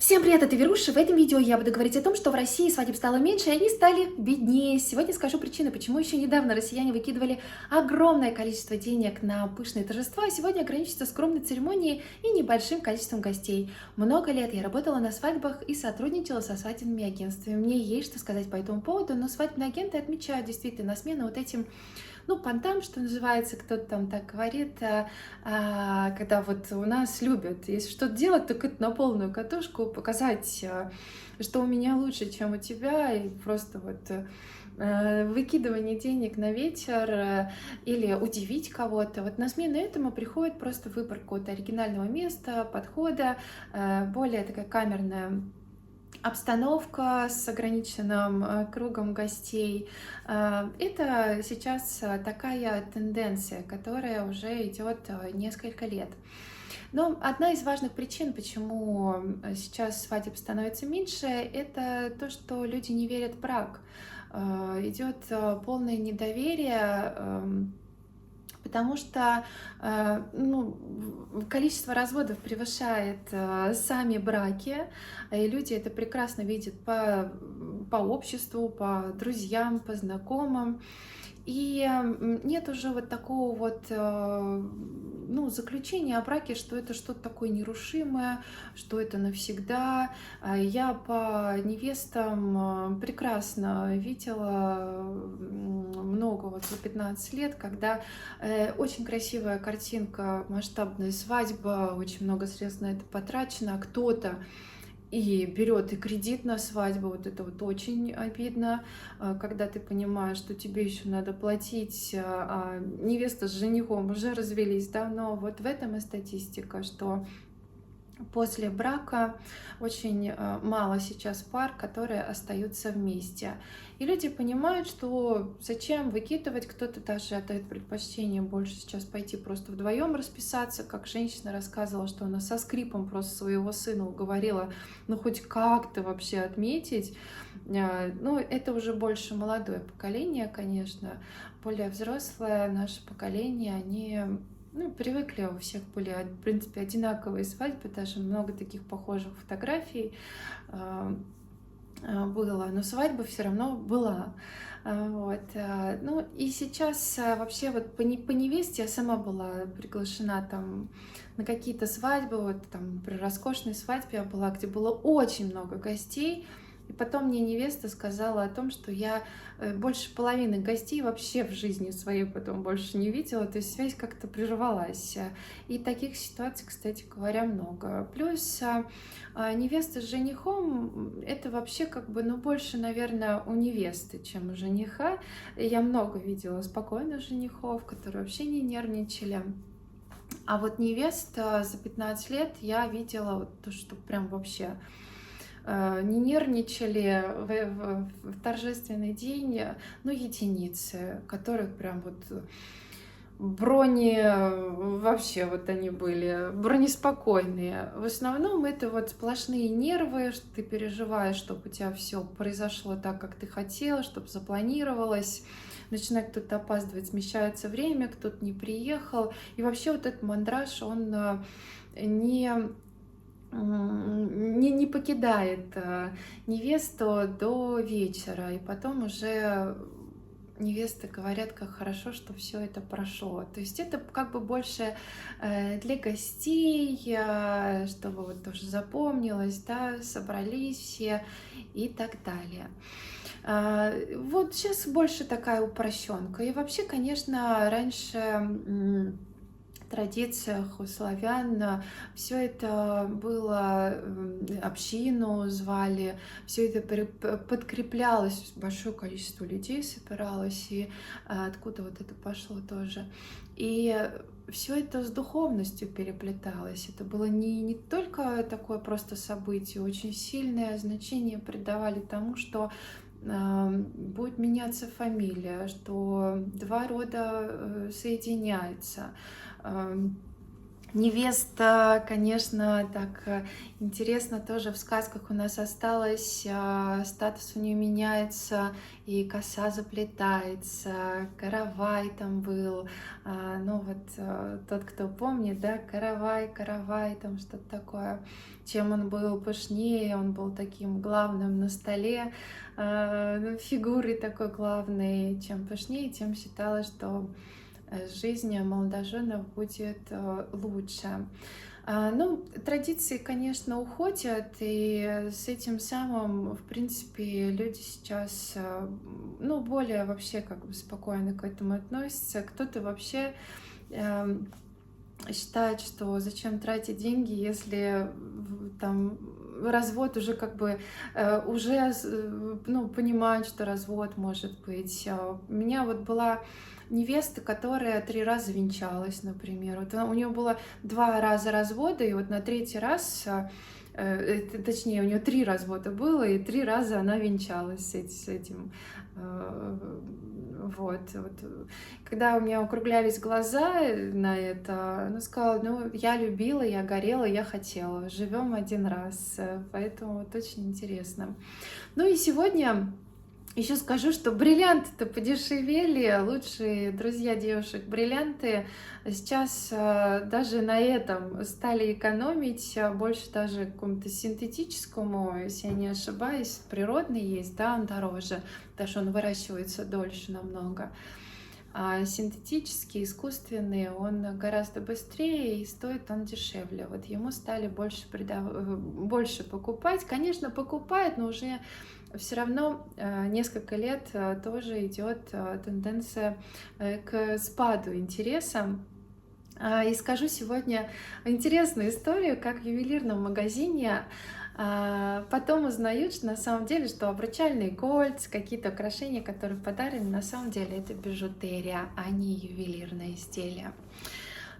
Всем привет, это Веруша. В этом видео я буду говорить о том, что в России свадеб стало меньше, и они стали беднее. Сегодня скажу причины, почему еще недавно россияне выкидывали огромное количество денег на пышные торжества, а сегодня ограничатся скромной церемонией и небольшим количеством гостей. Много лет я работала на свадьбах и сотрудничала со свадебными агентствами. Мне есть что сказать по этому поводу, но свадебные агенты отмечают действительно смену вот этим понтам, что называется, кто-то там так говорит, когда вот у нас любят, если что-то делать, так это на полную катушку показать, что у меня лучше, чем у тебя, и просто выкидывание денег на ветер или удивить кого-то. Вот на смену этому приходит просто выбор какого-то оригинального места, подхода, более такая камерная обстановка с ограниченным кругом гостей. Это сейчас такая тенденция, которая уже идет несколько лет. Но одна из важных причин, почему сейчас свадеб становится меньше, это то, что люди не верят в брак. Идет полное недоверие, потому что количество разводов превышает сами браки, и люди это прекрасно видят по обществу, по друзьям, по знакомым. И нет уже вот такого заключения о браке, что это что-то такое нерушимое, что это навсегда. Я по невестам прекрасно видела много за 15 лет, когда очень красивая картинка, масштабная свадьба, очень много средств на это потрачено, а кто-то и берет и кредит на свадьбу. Вот это вот очень обидно, когда ты понимаешь, что тебе еще надо платить, а невеста с женихом уже развелись давно. Вот в этом и статистика, что после брака очень мало сейчас пар, которые остаются вместе. И люди понимают, что зачем выкидывать, кто-то даже отдает предпочтение больше сейчас пойти просто вдвоем расписаться, как женщина рассказывала, что она со скрипом просто своего сына уговорила, хоть как-то вообще отметить. Это уже больше молодое поколение, конечно, более взрослое наше поколение, они привыкли, у всех были, в принципе, одинаковые свадьбы, даже много таких похожих фотографий было, но свадьба все равно была. И сейчас вообще по невесте я сама была приглашена там на какие-то свадьбы, при роскошной свадьбе я была, где было очень много гостей. И потом мне невеста сказала о том, что я больше половины гостей вообще в жизни своей потом больше не видела, то есть связь как-то прервалась. И таких ситуаций, кстати говоря, много. Плюс невеста с женихом, это вообще больше, наверное, у невесты, чем у жениха. Я много видела спокойных женихов, которые вообще не нервничали. А вот невеста за 15 лет я видела то, что прям вообще не нервничали в торжественный день, единицы, которых прям брони вообще они были бронеспокойные. В основном это сплошные нервы, что ты переживаешь, чтобы у тебя все произошло так, как ты хотела, чтобы запланировалось. Начинает кто-то опаздывать, смещается время, кто-то не приехал. И вообще этот мандраж, он не покидает невесту до вечера, и потом уже невесты говорят, как хорошо, что все это прошло. То есть это больше для гостей, чтобы тоже запомнилось, да, собрались все и так далее. Сейчас больше такая упрощенка. И вообще, конечно, раньше традициях у славян все это было, общину звали, все это подкреплялось, большое количество людей собиралось, и откуда это пошло тоже. И все это с духовностью переплеталось. Это было не только такое просто событие, очень сильное значение придавали тому, что будет меняться фамилия, что два рода соединяются. Невеста, конечно, так интересно тоже в сказках у нас осталось, статус у нее меняется, и коса заплетается, каравай там был, ну вот тот, кто помнит, да, каравай, каравай, там что-то такое. Чем он был пышнее, он был таким главным на столе, ну, фигурой такой главной. Чем пышнее, тем считалось, что жизнь молодоженов будет лучше. Ну, традиции, конечно, уходят, и с этим самым, в принципе, люди сейчас, ну, более вообще как бы спокойно к этому относятся. Кто-то вообще считает, что зачем тратить деньги, если там развод уже как бы уже ну, понимают, что развод может быть. У меня вот была невеста, которая 3 раза венчалась, например. Вот у нее было 2 раза развода, и вот на третий раз, точнее, у нее 3 развода было, и 3 раза она венчалась с этим. Вот. Когда у меня округлялись глаза на это, она сказала, ну, я любила, я горела, я хотела. Живем один раз, поэтому вот очень интересно. Ну и сегодня еще скажу, что бриллианты-то подешевели, лучшие друзья девушек бриллианты. Сейчас даже на этом стали экономить, больше даже какому-то синтетическому, если я не ошибаюсь, природный есть, да, он дороже, потому что он выращивается дольше намного. А синтетический, искусственный, он гораздо быстрее и стоит он дешевле. Вот ему стали больше покупать. Конечно, покупают, но уже все равно несколько лет тоже идет тенденция к спаду интереса. И скажу сегодня интересную историю, как в ювелирном магазине потом узнают, что на самом деле, что обручальные кольца, какие-то украшения, которые подарены, на самом деле это бижутерия, а не ювелирное изделие.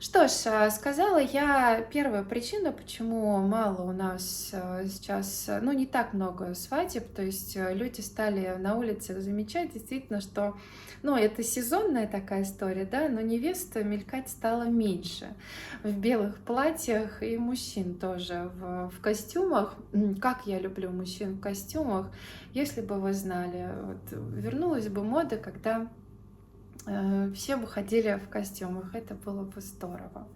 Что ж, сказала я первую причину, почему мало у нас сейчас, ну, не так много свадеб, то есть люди стали на улицах замечать действительно, что, ну, это сезонная такая история, да, но невеста мелькать стала меньше в белых платьях, и мужчин тоже в костюмах. Как я люблю мужчин в костюмах, если бы вы знали, вот, вернулась бы мода, когда все бы ходили в костюмах, это было бы здорово.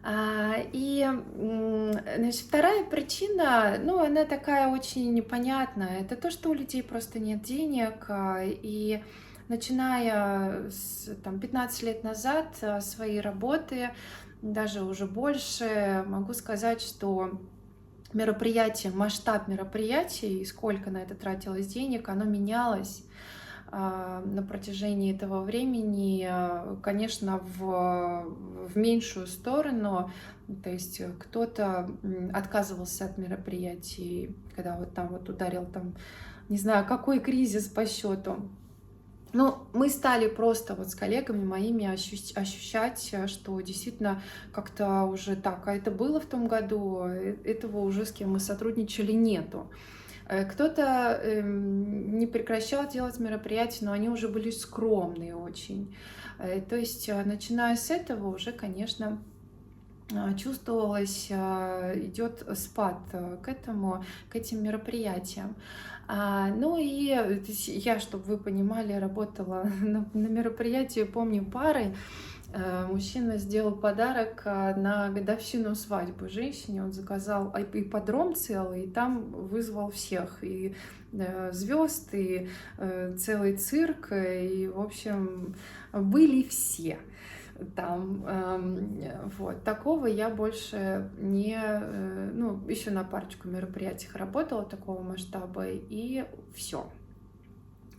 Значит, вторая причина, ну, она такая очень непонятная, это то, что у людей просто нет денег, и начиная с 15 лет назад своей работы, даже уже больше, могу сказать, что масштаб мероприятий и сколько на это тратилось денег, оно менялось на протяжении этого времени, конечно, в меньшую сторону. То есть кто-то отказывался от мероприятий, когда вот там вот ударил там, не знаю, какой кризис по счету. Но мы стали просто вот с коллегами моими ощущать, что действительно как-то уже так, а это было в том году, этого уже с кем мы сотрудничали нету. Кто-то не прекращал делать мероприятия, но они уже были скромные очень. То есть, начиная с этого уже, конечно, чувствовалось, идет спад к этим мероприятиям. Ну и я, чтобы вы понимали, работала на мероприятии, помню, пары. Мужчина сделал подарок на годовщину свадьбы женщине. Он заказал ипподром целый, и там вызвал всех. И звезд, и целый цирк. И, в общем, были все там. Вот. Такого я больше не... Ну, еще на парочку мероприятиях работала такого масштаба, и все.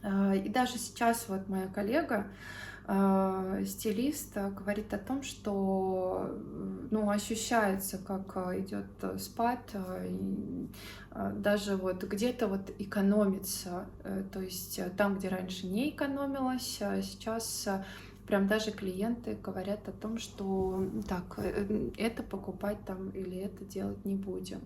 И даже сейчас вот моя коллега, стилист, говорит о том, что, ну, ощущается, как идет спад, и даже вот где-то вот экономится, то есть там, где раньше не экономилось, сейчас прям даже клиенты говорят о том, что так, это покупать там или это делать не будем.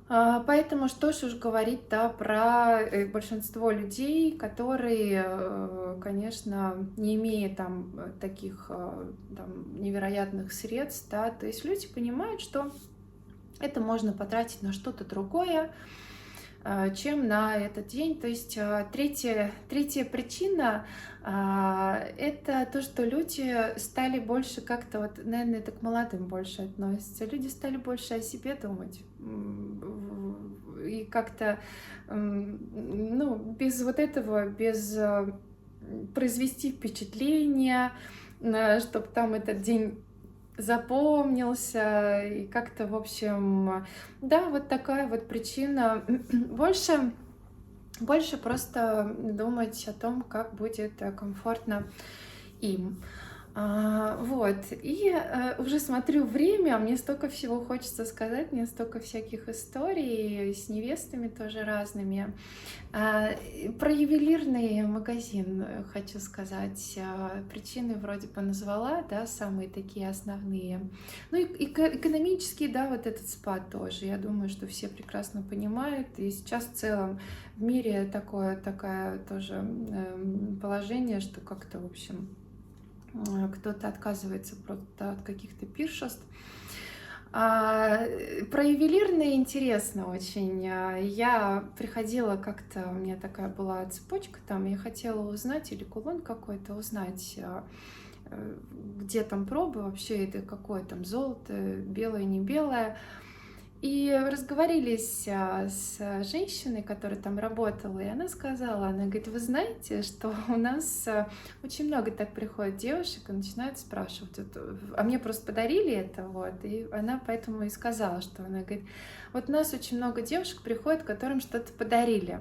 Поэтому что ж уж говорить, да, про большинство людей, которые, конечно, не имея там таких там, невероятных средств, да, то есть люди понимают, что это можно потратить на что-то другое, чем на этот день. То есть третья причина это то, что люди стали больше как-то, вот, наверное, это к молодым больше относится, люди стали больше о себе думать. И как-то, ну, без вот этого, без произвести впечатление, чтобы там этот день запомнился, и как-то, в общем, да, вот такая вот причина. Больше просто думать о том, как будет комфортно им. Вот, и уже смотрю время, мне столько всего хочется сказать, мне столько всяких историй с невестами тоже разными. Про ювелирный магазин хочу сказать. Причины вроде бы назвала, да, самые такие основные. Ну и экономический, да, вот этот спад тоже. Я думаю, что все прекрасно понимают. И сейчас в целом в мире такое тоже положение, что как-то, в общем, кто-то отказывается просто от каких-то пиршеств. Про ювелирные интересно очень. Я приходила как-то, у меня такая была цепочка там, я хотела узнать, или кулон какой-то узнать, где там пробы, вообще это какое там золото, белое, не белое. И разговорились с женщиной, которая там работала, и она сказала, она говорит, вы знаете, что у нас очень много так приходит девушек и начинают спрашивать, вот, а мне просто подарили это, вот, и она поэтому и сказала, что она говорит, вот у нас очень много девушек приходит, которым что-то подарили.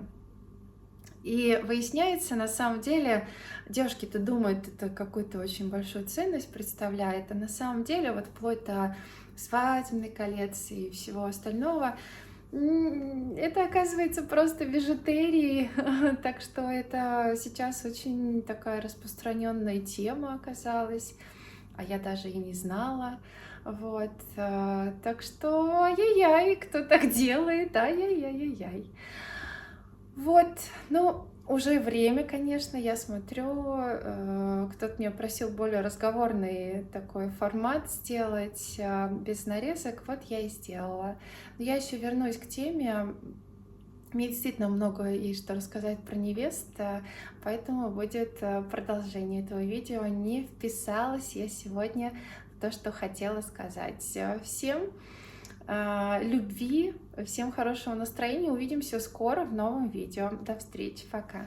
И выясняется, на самом деле, девушки-то думают, это какую-то очень большую ценность представляет, а на самом деле, вот вплоть до свадебной коллекции и всего остального, это оказывается просто бижутерией, так что это сейчас очень такая распространенная тема оказалась, а я даже и не знала. Вот, так что ай-яй-яй, кто так делает, ай-яй-яй-яй-яй. Вот, ну, уже время, конечно, я смотрю, кто-то меня просил более разговорный такой формат сделать, без нарезок, вот я и сделала. Но я еще вернусь к теме, мне действительно много есть что рассказать про невест, поэтому будет продолжение этого видео. Не вписалась я сегодня в то, что хотела сказать. Всем любви, всем хорошего настроения. Увидимся скоро в новом видео. До встречи. Пока.